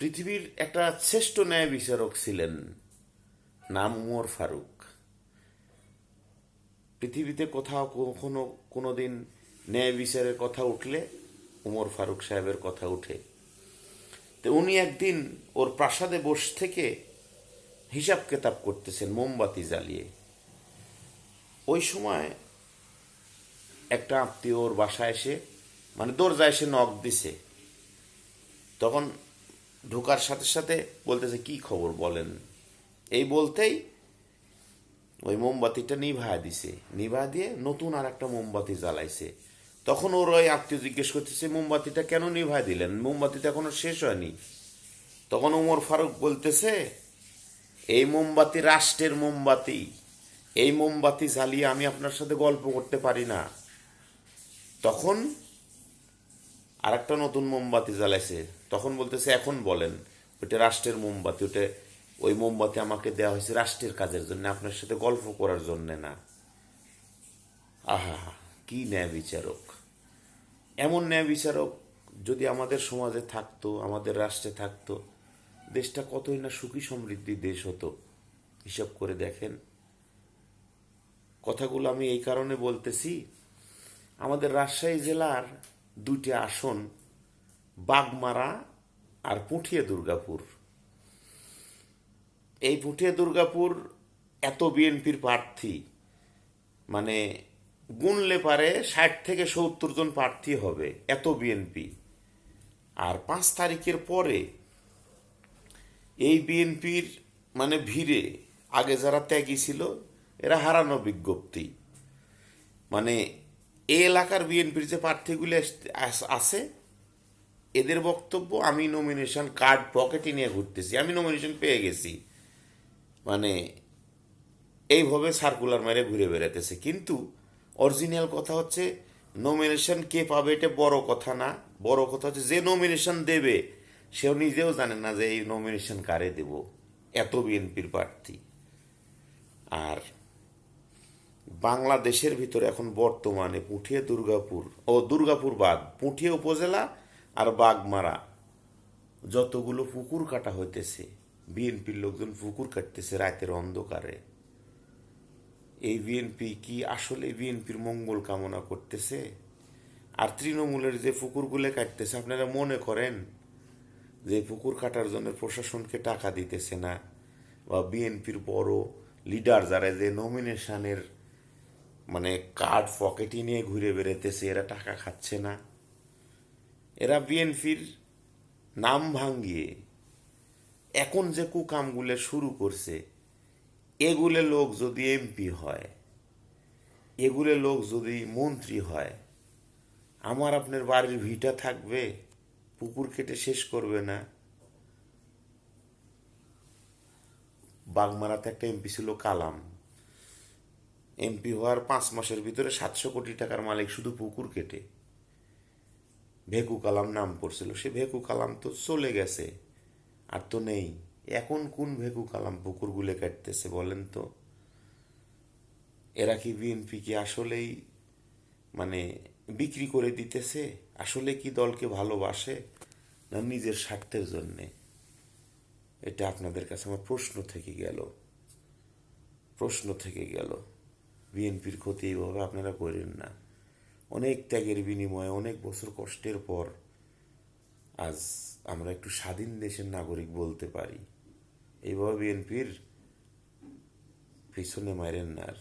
পৃথিবীর একটা শ্রেষ্ঠ ন্যায় বিচারক ছিলেন, নাম উমর ফারুক। পৃথিবীতে কোথাও কখনো কোনোদিন ন্যায় বিচারের কথা উঠলে উমর ফারুক সাহেবের কথা উঠে। তো উনি একদিন ওর প্রাসাদে বসে থেকে হিসাব কেতাব করতেছেন মোমবাতি জ্বালিয়ে। ওই সময় একটা আত্মীয় ওর বাসায় এসে, মানে দরজায় এসে নক দিছে। তখন ঢোকার সাথে সাথে বলতেছে, কি খবর বলেন। এই বলতেই ওই মোমবাতিটা নিভায়া দিছে, নিভায়া দিয়ে নতুন আর একটা মোমবাতি জ্বালাইছে। তখন ওর ওই আত্মীয় জিজ্ঞেস করতেছে, মোমবাতিটা কেন নিভায়া দিলেন, মোমবাতিটা এখনো শেষ হয়নি। তখন উমর ফারুক বলতেছে, এই মোমবাতি রাষ্ট্রের মোমবাতি, এই মোমবাতি জ্বালিয়ে আমি আপনার সাথে গল্প করতে পারি না। তখন আর একটা নতুন মোমবাতি জ্বালাইছে। তখন বলতেছে, এখন বলেন, ওইটা রাষ্ট্রের মোমবাতি, ওটা ওই মোমবাতি আমাকে দেওয়া হয়েছে রাষ্ট্রের কাজের জন্য, আপনার সাথে গল্প করার জন্য না। আহা, কি ন্যায় বিচারক! এমন ন্যায় বিচারক যদি আমাদের সমাজে থাকতো, আমাদের রাষ্ট্রে থাকতো, দেশটা কতই না সুখী সমৃদ্ধি দেশ হতো। হিসাব করে দেখেন। কথাগুলো আমি এই কারণে বলতেছি, আমাদের রাজশাহী জেলার দুইটি আসন, বাগমারা আর পুঠিয়া দুর্গাপুর। এই পুঠিয়া দুর্গাপুর এত বিএনপির প্রার্থী, মানে গুনলে পারে 60 থেকে 70 জন প্রার্থী হবে, এত বিএনপি। আর 5 তারিখের পরে এই বিএনপির মানে ভিড়ে আগে যারা ত্যাগী ছিল এরা হারানো বিজ্ঞপ্তি। মানে এই এলাকার বিএনপির যে প্রার্থীগুলি আছে, এদের বক্তব্য, আমি নমিনেশন কার্ড পকেটে নিয়ে ঘুরতেছি, আমি নমিনেশন পেয়ে গেছি, মানে এইভাবে সার্কুলার মেরে ঘুরে বেড়াতেছে। কিন্তু অরিজিনাল কথা হচ্ছে, নমিনেশন কে পাবে এটা বড় কথা না। বড় কথা হচ্ছে যে নমিনেশন দেবে সেও নিজেও জানে না যে এই নমিনেশন কারে দেব, এত বিএনপির প্রার্থী। আর বাংলাদেশের ভিতরে এখন বর্তমানে পুঠিয়া দুর্গাপুর ও দুর্গাপুর বাদ পুঠিয়া উপজেলা আর বাগমারা যতগুলো পুকুর কাটা হইতেছে, বিএনপির লোকজন পুকুর কাটতেছে রাতের অন্ধকারে। এই বিএনপি কি আসলে বিএনপির মঙ্গল কামনা করতেছে? আর তৃণমূলের যে পুকুরগুলো কাটতেছে, আপনারা মনে করেন যে পুকুর কাটার জন্য প্রশাসনকে টাকা দিতেছে না, বা বিএনপির বড় লিডার যারা যে নমিনেশনের মানে কার্ড পকেটে নিয়ে ঘুরে বেড়াইতেছে, এরা টাকা খাচ্ছে না? এরা বিএনপির নাম ভাঙ্গিয়ে এখন যে কুকামগুলো শুরু করছে, এগুলো লোক যদি এমপি হয়, এগুলো লোক যদি মন্ত্রী হয়, আমার আপনার বাড়ির ভিটা থাকবে? পুকুর কেটে শেষ করবে না? বাগমারাতে একটা এমপি ছিল কালাম, এমপি হওয়ার 5 মাসের ভিতরে 700 কোটি টাকার মালিক শুধু পুকুর কেটে। ভেকু কালাম নাম পড়ছিল, সে ভেকু কালাম তো চলে গেছে, আর তো নেই। এখন কোন ভেকু কালাম পুকুরগুলো কাটতেছে বলেন তো? এরা কি বিএনপি কি আসলেই মানে বিক্রি করে দিতেছে? আসলে কি দলকে ভালোবাসে, না নিজের স্বার্থের জন্যে? এটা আপনাদের কাছে আমার প্রশ্ন থেকে গেল। বিএনপির ক্ষতি এইভাবে আপনারা করেন না। অনেক ত্যাগের বিনিময়ে, অনেক বছর কষ্টের পর আজ আমরা একটু স্বাধীন দেশের নাগরিক বলতে পারি। এইভাবে বিএনপির পিছনে মারেন না আর।